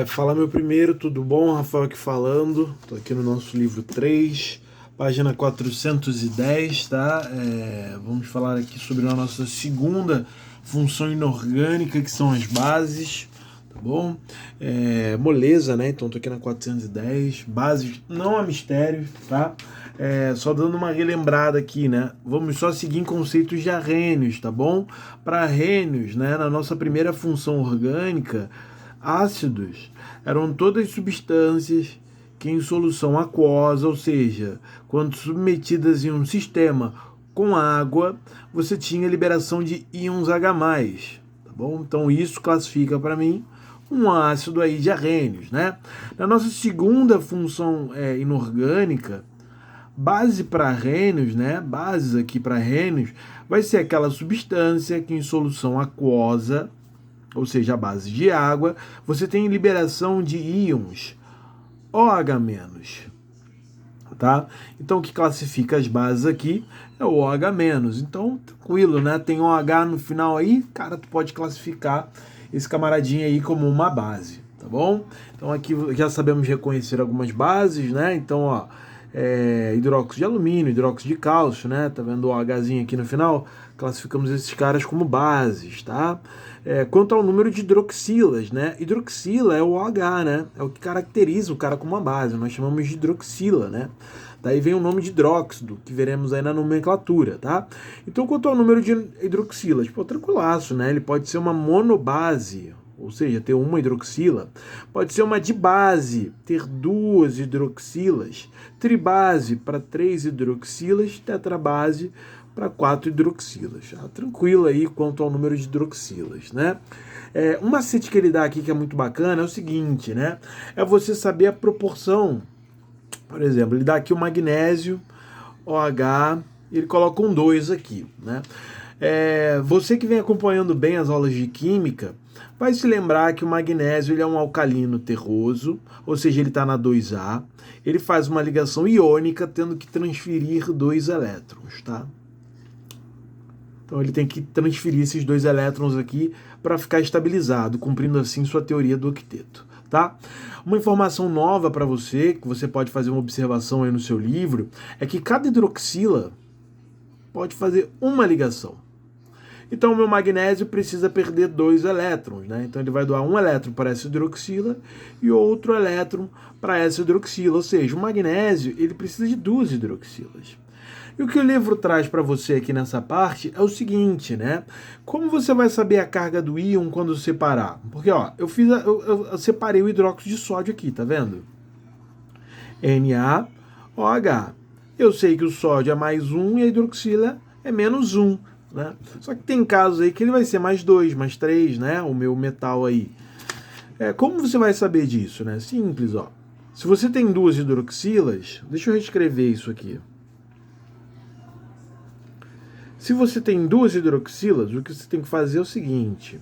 Fala meu primeiro, tudo bom? Rafael aqui falando. Tô aqui no nosso livro 3, página 410, tá? Vamos falar aqui sobre a nossa segunda função inorgânica, que são as bases, tá bom? Moleza, né? Então tô aqui na 410, bases não há mistério, tá? Só dando uma relembrada aqui, né? Vamos só seguir em conceitos de arrênios, tá bom? Para arrênios, né? Na nossa primeira função orgânica, ácidos eram todas substâncias que em solução aquosa, ou seja, quando submetidas em um sistema com água, você tinha liberação de íons H+, tá bom? Então isso classifica para mim um ácido aí de arrênios, né? Na nossa segunda função inorgânica, base para arrênios, né? Bases aqui para arrênios, vai ser aquela substância que em solução aquosa, ou seja, a base de água, você tem liberação de íons OH-, tá? Então o que classifica as bases aqui é o OH-. Então, tranquilo, né? Tem OH no final aí, cara, tu pode classificar esse camaradinho aí como uma base, tá bom? Então aqui já sabemos reconhecer algumas bases, né? Então, ó, hidróxido de alumínio, hidróxido de cálcio, né? Tá vendo o OHzinho aqui no final? Classificamos esses caras como bases, tá? Quanto ao número de hidroxilas, né? Hidroxila é o OH, né? É o que caracteriza o cara como uma base. Nós chamamos de hidroxila, né? Daí vem o nome de hidróxido, que veremos aí na nomenclatura, tá? Então, quanto ao número de hidroxilas, pô, tranquilaço, né? Ele pode ser uma monobase, ou seja, ter uma hidroxila. Pode ser uma dibase, ter duas hidroxilas. Tribase para 3 hidroxilas. Tetrabase para 4 hidroxilas. Tranquilo aí quanto ao número de hidroxilas, né? Um macete que ele dá aqui que é muito bacana é o seguinte, né? É você saber a proporção. Por exemplo, ele dá aqui o magnésio, OH, e ele coloca um 2 aqui, né? Você que vem acompanhando bem as aulas de química vai se lembrar que o magnésio ele é um alcalino terroso, ou seja, ele está na 2A. Ele faz uma ligação iônica tendo que transferir 2 elétrons, tá? Então ele tem que transferir esses 2 elétrons aqui para ficar estabilizado, cumprindo assim sua teoria do octeto, tá? Uma informação nova para você, que você pode fazer uma observação aí no seu livro, é que cada hidroxila pode fazer uma ligação. Então o meu magnésio precisa perder 2 elétrons, né? Então ele vai doar um elétron para essa hidroxila e outro elétron para essa hidroxila, ou seja, o magnésio ele precisa de 2 hidroxilas. E o que o livro traz para você aqui nessa parte é o seguinte, né? Como você vai saber a carga do íon quando separar? Porque, ó, eu separei o hidróxido de sódio aqui, tá vendo? NaOH. Eu sei que o sódio é +1 e a hidroxila é -1, né? Só que tem casos aí que ele vai ser +2, +3, né? O meu metal aí. Como você vai saber disso, né? Simples, ó. Se você tem 2 hidroxilas, deixa eu reescrever isso aqui. Se você tem 2 hidroxilas, o que você tem que fazer é o seguinte.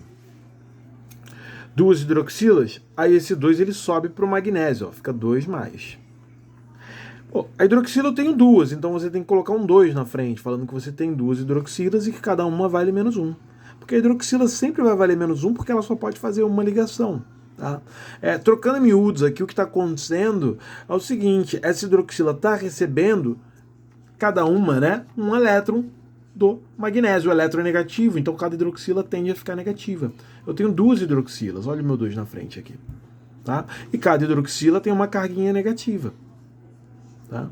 2 hidroxilas, aí esse 2 ele sobe para o magnésio, ó, fica 2+. Pô, a hidroxila eu tenho 2, então você tem que colocar um 2 na frente, falando que você tem 2 hidroxilas e que cada uma vale -1. Porque a hidroxila sempre vai valer -1 porque ela só pode fazer uma ligação. Tá? Trocando em miúdos aqui, o que está acontecendo é o seguinte, essa hidroxila está recebendo, cada uma, né, um elétron do magnésio, o elétron é negativo, então cada hidroxila tende a ficar negativa. Eu tenho 2 hidroxilas, olha o meu 2 na frente aqui. Tá? E cada hidroxila tem uma carguinha negativa. Tá?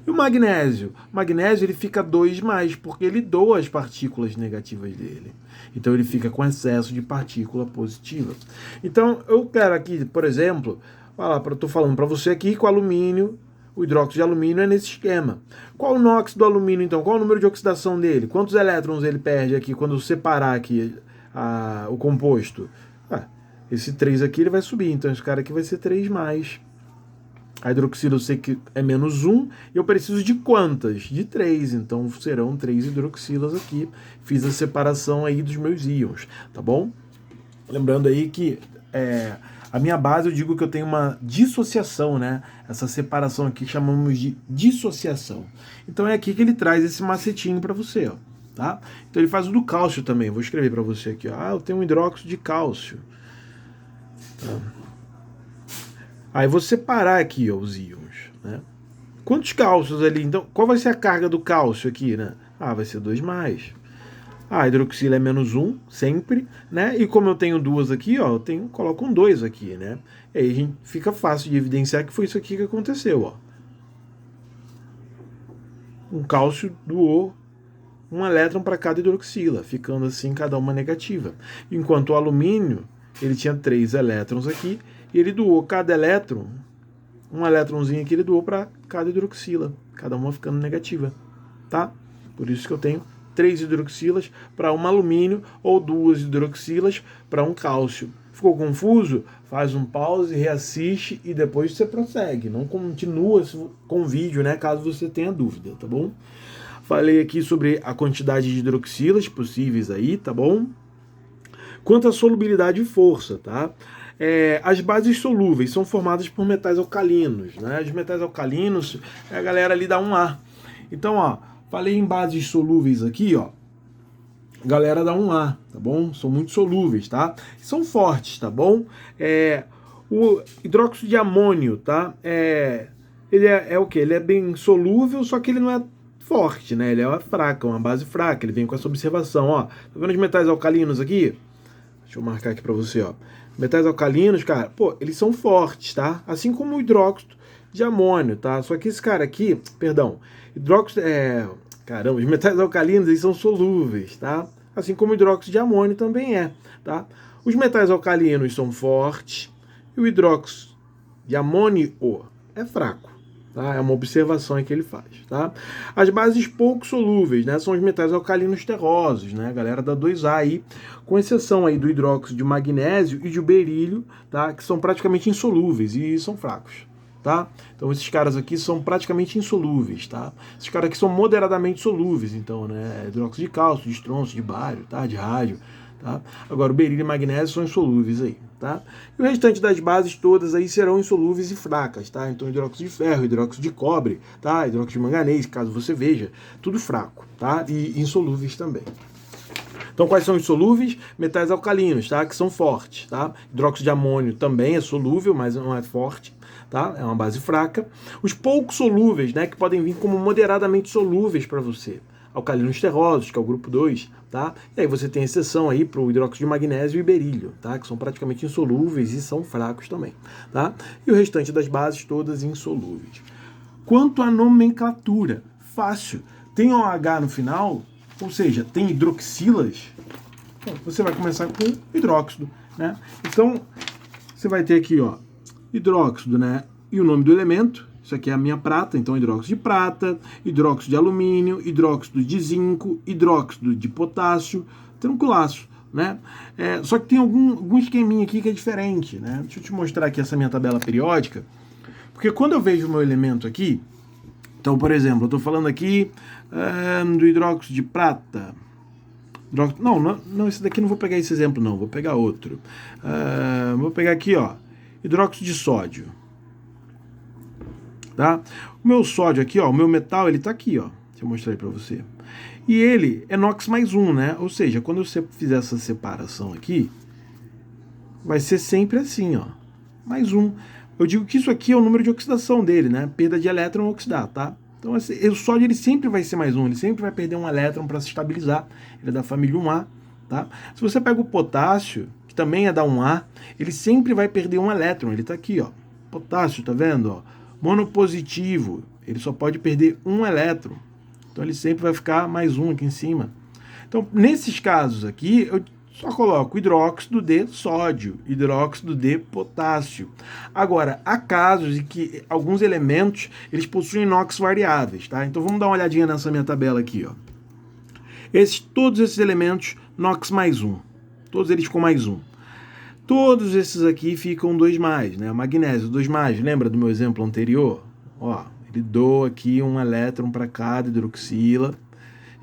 E o magnésio? O magnésio ele fica 2+, porque ele doa as partículas negativas dele. Então ele fica com excesso de partícula positiva. Então eu quero aqui, por exemplo, estou falando para você aqui que o alumínio, o hidróxido de alumínio é nesse esquema. Qual o NOx do alumínio, então? Qual o número de oxidação dele? Quantos elétrons ele perde aqui quando eu separar aqui o composto? Esse 3 aqui ele vai subir, então esse cara aqui vai ser 3+. A hidroxila eu sei que é -1, e eu preciso de quantas? De 3, então serão 3 hidroxilas aqui. Fiz a separação aí dos meus íons, tá bom? Lembrando aí que a minha base eu digo que eu tenho uma dissociação, né? Essa separação aqui chamamos de dissociação. Então é aqui que ele traz esse macetinho para você, ó, tá? Então ele faz o do cálcio também. Vou escrever para você aqui, ó. Eu tenho um hidróxido de cálcio. Tá? Aí vou separar aqui, ó, os íons, né? Quantos cálcios ali? Então, qual vai ser a carga do cálcio aqui, né? Vai ser 2+. A hidroxila é -1, sempre, né? E como eu tenho duas aqui, ó, coloco um 2 aqui, né? E aí fica fácil de evidenciar que foi isso aqui que aconteceu, ó. Um cálcio doou um elétron para cada hidroxila, ficando assim cada uma negativa. Enquanto o alumínio, ele tinha 3 elétrons aqui, e ele doou cada elétron, um elétronzinho aqui ele doou para cada hidroxila, cada uma ficando negativa, tá? Por isso que eu tenho 3 hidroxilas para um alumínio ou 2 hidroxilas para um cálcio. Ficou confuso? Faz um pause, reassiste e depois você prossegue. Não continua com o vídeo, né? Caso você tenha dúvida, tá bom? Falei aqui sobre a quantidade de hidroxilas possíveis aí, tá bom? Quanto à solubilidade e força, tá? As bases solúveis são formadas por metais alcalinos, né? Os metais alcalinos, a galera ali dá um A. Então, ó, falei em bases solúveis aqui, ó. A galera dá um A, tá bom? São muito solúveis, tá? São fortes, tá bom? O hidróxido de amônio, tá? Ele é o quê? Ele é bem solúvel, só que ele não é forte, né? Ele é fraco, uma base fraca. Ele vem com essa observação, ó. Tá vendo os metais alcalinos aqui? Deixa eu marcar aqui pra você, ó. Metais alcalinos, cara, pô, eles são fortes, tá? Assim como o hidróxido de amônio, tá? Só que esse cara aqui, perdão, hidróxido, caramba, os metais alcalinos, eles são solúveis, tá? Assim como o hidróxido de amônio também é, tá? Os metais alcalinos são fortes e o hidróxido de amônio é fraco, tá? É uma observação que ele faz, tá? As bases pouco solúveis, né, são os metais alcalinos terrosos, né? A galera dá 2A aí, com exceção aí do hidróxido de magnésio e de berílio, tá? Que são praticamente insolúveis e são fracos. Tá? Então esses caras aqui são praticamente insolúveis, tá? Esses caras aqui são moderadamente solúveis, então, né? Hidróxido de cálcio, de estronço, de bário, tá? De rádio, tá? Agora o berílio e magnésio são insolúveis aí, tá? E o restante das bases todas aí serão insolúveis e fracas, tá? Então hidróxido de ferro, hidróxido de cobre, tá? Hidróxido de manganês, caso você veja, tudo fraco, tá? E insolúveis também. Então, quais são os solúveis? Metais alcalinos, tá? Que são fortes, tá? Hidróxido de amônio também é solúvel, mas não é forte, tá? É uma base fraca. Os pouco solúveis, né? Que podem vir como moderadamente solúveis para você. Alcalinos terrosos, que é o grupo 2, tá? E aí você tem exceção aí para o hidróxido de magnésio e berílio, tá? Que são praticamente insolúveis e são fracos também, tá? E o restante das bases todas insolúveis. Quanto à nomenclatura, fácil. Tem OH no final, ou seja, tem hidroxilas, você vai começar com hidróxido, né? Então, você vai ter aqui, ó, hidróxido, né? E o nome do elemento, isso aqui é a minha prata, então hidróxido de prata, hidróxido de alumínio, hidróxido de zinco, hidróxido de potássio, tranquilaço, né? Só que tem algum esqueminha aqui que é diferente, né? Deixa eu te mostrar aqui essa minha tabela periódica, porque quando eu vejo o meu elemento aqui, então, por exemplo, eu estou falando aqui do hidróxido de prata. Não, esse daqui não vou pegar esse exemplo, não. Vou pegar outro. Vou pegar aqui, ó, hidróxido de sódio. Tá? O meu sódio aqui, ó, o meu metal, ele está aqui, ó. Deixa eu mostrar aí para você. E ele é NOx mais 1, né? Ou seja, quando você fizer essa separação aqui, vai ser sempre assim, ó. Mais 1. Eu digo que isso aqui é o número de oxidação dele, né? Perda de elétron oxidar, tá? Então o sódio ele sempre vai ser mais 1, ele sempre vai perder um elétron para se estabilizar. Ele é da família 1A, tá? Se você pega o potássio, que também é da 1A, ele sempre vai perder um elétron. Ele tá aqui, ó. Potássio, tá vendo? Ó? Monopositivo, ele só pode perder um elétron. Então ele sempre vai ficar mais 1 aqui em cima. Então, nesses casos aqui, eu só coloco hidróxido de sódio, hidróxido de potássio. Agora, há casos em que alguns elementos eles possuem NOx variáveis, tá? Então vamos dar uma olhadinha nessa minha tabela aqui, ó. Todos esses elementos, NOx mais 1. Todos eles com mais 1. Todos esses aqui ficam 2+, né? Magnésio 2+, lembra do meu exemplo anterior? Ó, ele doa aqui um elétron para cada hidroxila.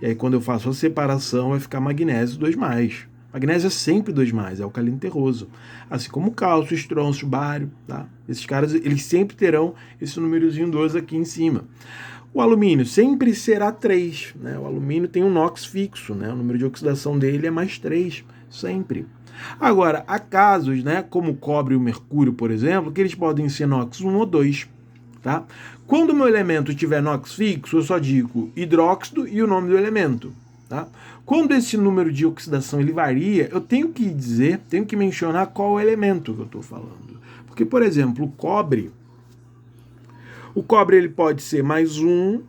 E aí quando eu faço a separação vai ficar magnésio 2+. Magnésio é sempre 2+, é alcalino terroso. Assim como cálcio, estronço, bário, tá? Esses caras, eles sempre terão esse númerozinho 2 aqui em cima. O alumínio sempre será 3, né? O alumínio tem um NOx fixo, né? O número de oxidação dele é mais 3, sempre. Agora, há casos, né, como o cobre e o mercúrio, por exemplo, que eles podem ser NOx 1 ou 2. Tá? Quando o meu elemento tiver NOx fixo, eu só digo hidróxido e o nome do elemento. Tá? Quando esse número de oxidação ele varia, eu tenho que dizer, tenho que mencionar qual é o elemento que eu estou falando. Porque, por exemplo, o cobre ele pode ser mais 1,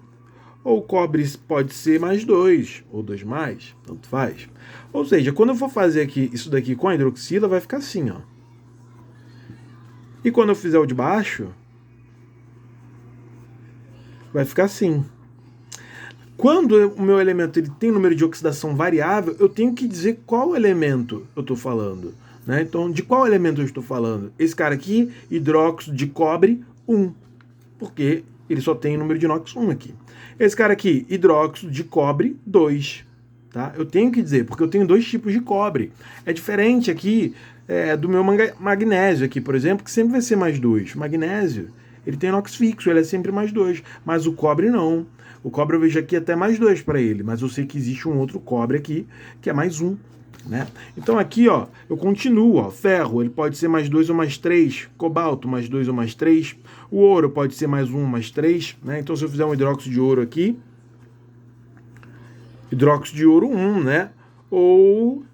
ou o cobre pode ser mais 2, ou 2 mais, tanto faz. Ou seja, quando eu for fazer aqui isso daqui com a hidroxila, vai ficar assim, ó. E quando eu fizer o de baixo, vai ficar assim. Quando o meu elemento ele tem número de oxidação variável, eu tenho que dizer qual elemento eu estou falando. Né? Então, de qual elemento eu estou falando? Esse cara aqui, hidróxido de cobre 1, porque ele só tem número de NOx 1 aqui. Esse cara aqui, hidróxido de cobre 2. Tá? Eu tenho que dizer, porque eu tenho 2 tipos de cobre. É diferente aqui do meu magnésio aqui, por exemplo, que sempre vai ser mais 2. Magnésio, ele tem NOx fixo, ele é sempre mais 2. Mas o cobre não. O cobre eu vejo aqui até mais 2 para ele, mas eu sei que existe um outro cobre aqui, que é mais 1. Né? Então aqui, ó, eu continuo, ó, ferro, ele pode ser mais 2 ou mais 3, cobalto mais 2 ou mais 3, o ouro pode ser mais 1 ou mais 3, né? Então se eu fizer um hidróxido de ouro aqui, hidróxido de ouro 1, né? Ou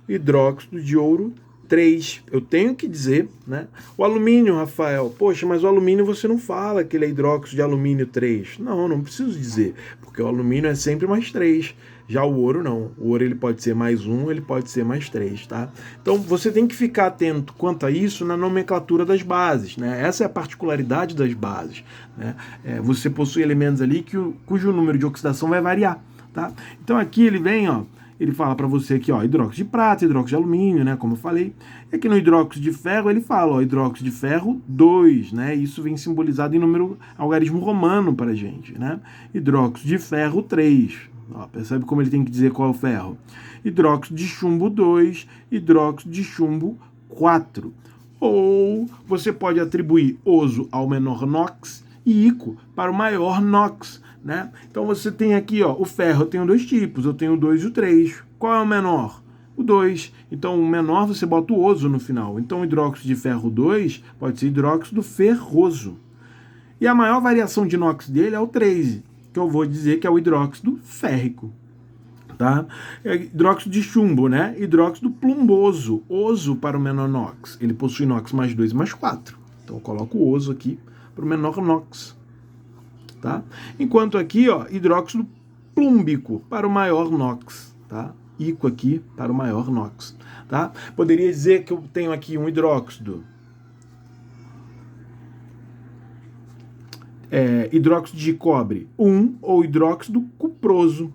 hidróxido de ouro 3, eu tenho que dizer, né? O alumínio, Rafael, poxa, mas o alumínio você não fala que ele é hidróxido de alumínio 3. Não preciso dizer, porque o alumínio é sempre mais 3. Já o ouro não. O ouro ele pode ser mais 1, ele pode ser mais 3, tá? Então você tem que ficar atento quanto a isso na nomenclatura das bases, né? Essa é a particularidade das bases, né? Você possui elementos ali cujo número de oxidação vai variar, tá? Então aqui ele vem, ó, ele fala para você aqui, ó, hidróxido de prata, hidróxido de alumínio, né, como eu falei. E aqui no hidróxido de ferro ele fala, ó, hidróxido de ferro 2, né? Isso vem simbolizado em número algarismo romano para a gente, né? Hidróxido de ferro 3. Ó, percebe como ele tem que dizer qual é o ferro? Hidróxido de chumbo 2, hidróxido de chumbo 4. Ou você pode atribuir oso ao menor NOx e ico para o maior NOx. Né? Então você tem aqui, ó, o ferro, eu tenho 2 tipos, eu tenho o 2 e o 3. Qual é o menor? O 2. Então o menor você bota o oso no final. Então o hidróxido de ferro 2 pode ser hidróxido ferroso. E a maior variação de NOx dele é o 3, que eu vou dizer que é o hidróxido férrico. Tá? Hidróxido de chumbo, né? Hidróxido plumboso, oso para o menor NOx. Ele possui NOx mais 2 mais 4. Então eu coloco o oso aqui para o menor NOx. Tá? Enquanto aqui, ó, hidróxido plúmbico para o maior NOx, tá? Ico aqui para o maior NOx, tá? Poderia dizer que eu tenho aqui um hidróxido hidróxido de cobre 1 ou hidróxido cuproso.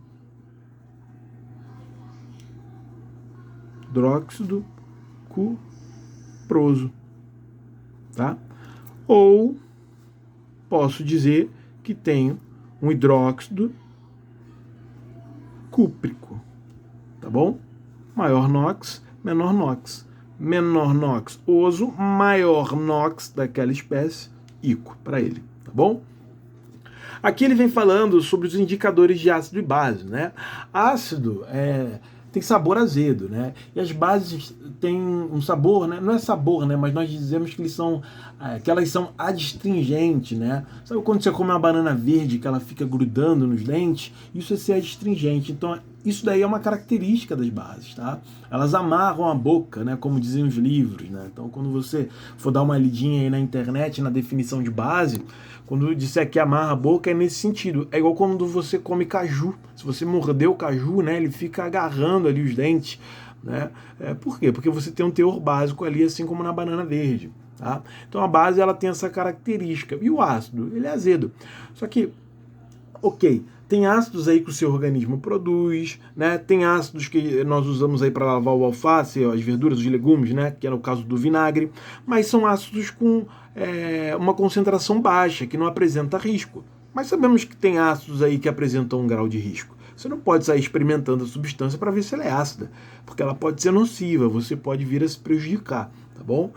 Hidróxido cuproso, tá? Ou posso dizer que tenho um hidróxido cúprico, tá bom? Maior NOx, menor NOx. Menor NOx, oso, maior NOx daquela espécie, ico, para ele, tá bom? Aqui ele vem falando sobre os indicadores de ácido e base, né? Ácido tem sabor azedo, né? E as bases têm um sabor, né? Não é sabor, né? Mas nós dizemos que elas são adstringentes, né? Sabe quando você come uma banana verde que ela fica grudando nos dentes? Isso é ser adstringente. Então, isso daí é uma característica das bases, tá? Elas amarram a boca, né? Como dizem os livros, né? Então, quando você for dar uma lidinha aí na internet, na definição de base, quando disser que amarra a boca, é nesse sentido. É igual quando você come caju. Se você morder o caju, né, ele fica agarrando ali os dentes. Né? Por quê? Porque você tem um teor básico ali, assim como na banana verde. Tá? Então a base ela tem essa característica. E o ácido? Ele é azedo. Só que, ok, tem ácidos aí que o seu organismo produz, né? Tem ácidos que nós usamos aí para lavar o alface, as verduras, os legumes, né? Que é o caso do vinagre, mas são ácidos com uma concentração baixa, que não apresenta risco. Mas sabemos que tem ácidos aí que apresentam um grau de risco. Você não pode sair experimentando a substância para ver se ela é ácida, porque ela pode ser nociva, você pode vir a se prejudicar, tá bom?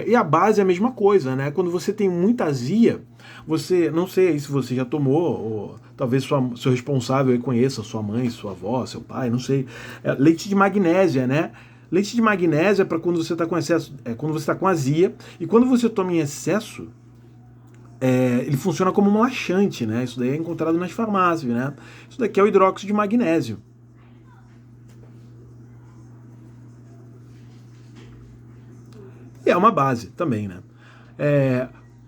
E a base é a mesma coisa, né? Quando você tem muita azia, você, não sei se você já tomou, ou talvez seu responsável aí conheça, sua mãe, sua avó, seu pai, não sei, leite de magnésia, né? Leite de magnésio é para quando você está com excesso, quando você está com azia, e quando você toma em excesso, ele funciona como um laxante, né? Isso daí é encontrado nas farmácias, né? Isso daqui é o hidróxido de magnésio. E é uma base também, né?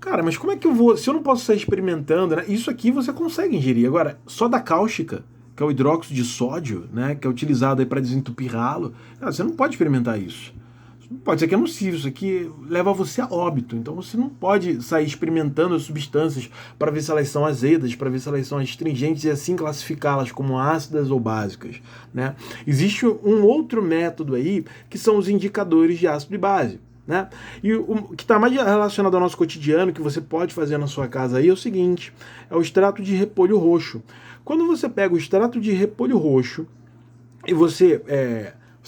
Cara, mas como é que eu vou... Se eu não posso sair experimentando, né? Isso aqui você consegue ingerir. Agora, soda cáustica, que é o hidróxido de sódio, né? Que é utilizado aí para desentupir ralo, cara, você não pode experimentar isso. Pode ser que é nocivo, isso aqui leva você a óbito. Então você não pode sair experimentando as substâncias para ver se elas são azedas, para ver se elas são astringentes e assim classificá-las como ácidas ou básicas, né? Existe um outro método aí, que são os indicadores de ácido e base, né? E o que está mais relacionado ao nosso cotidiano, que você pode fazer na sua casa aí, é o seguinte: é o extrato de repolho roxo. Quando você pega o extrato de repolho roxo e você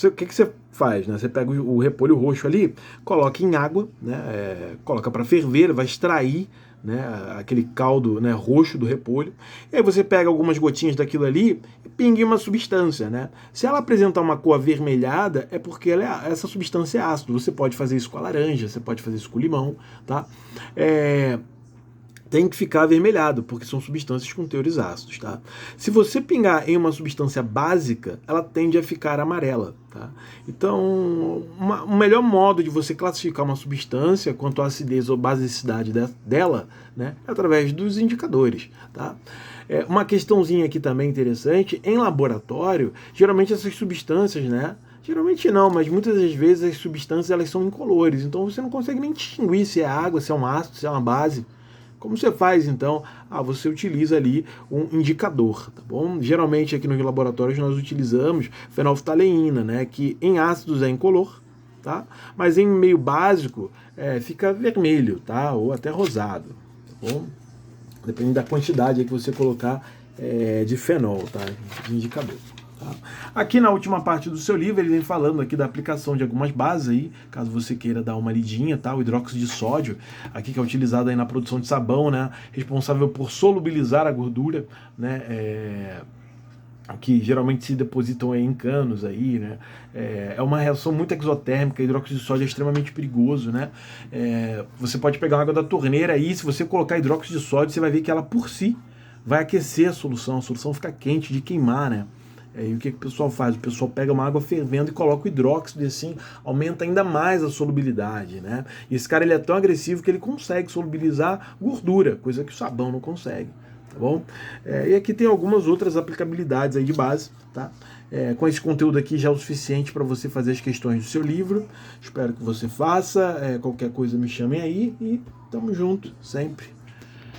o que você faz, né? Você pega o repolho roxo ali, coloca em água, né? Coloca para ferver, vai extrair, né? Aquele caldo, né, roxo do repolho. E aí você pega algumas gotinhas daquilo ali e pinga em uma substância, né? Se ela apresentar uma cor avermelhada, é porque essa substância é ácida. Você pode fazer isso com a laranja, você pode fazer isso com o limão, tá? Tem que ficar avermelhado, porque são substâncias com teores ácidos, tá? Se você pingar em uma substância básica, ela tende a ficar amarela, tá? Então, o melhor modo de você classificar uma substância quanto à acidez ou basicidade dela, né, é através dos indicadores, tá? Uma questãozinha aqui também interessante: em laboratório, geralmente essas substâncias, né, geralmente não, mas muitas das vezes as substâncias elas são incolores, então você não consegue nem distinguir se é água, se é um ácido, se é uma base. Como você faz, então? Você utiliza ali um indicador, tá bom? Geralmente aqui nos laboratórios nós utilizamos fenolftaleína, né? Que em ácidos é incolor, tá? Mas em meio básico fica vermelho, tá? Ou até rosado, tá bom? Dependendo da quantidade aí que você colocar de fenol, tá? De indicador. Tá? Aqui na última parte do seu livro ele vem falando aqui da aplicação de algumas bases aí, caso você queira dar uma lidinha, tá? O hidróxido de sódio, aqui que é utilizado aí na produção de sabão, né? Responsável por solubilizar a gordura, né? Que geralmente se depositam aí em canos aí, né? É uma reação muito exotérmica. Hidróxido de sódio é extremamente perigoso, né? Você pode pegar água da torneira aí, se você colocar hidróxido de sódio, você vai ver que ela por si vai aquecer a solução fica quente de queimar, né? E o que o pessoal faz? O pessoal pega uma água fervendo e coloca o hidróxido e assim aumenta ainda mais a solubilidade, né? E esse cara ele é tão agressivo que ele consegue solubilizar gordura, coisa que o sabão não consegue, tá bom? E aqui tem algumas outras aplicabilidades aí de base, tá? Com esse conteúdo aqui já é o suficiente para você fazer as questões do seu livro. Espero que você faça. Qualquer coisa me chamem aí e tamo junto sempre.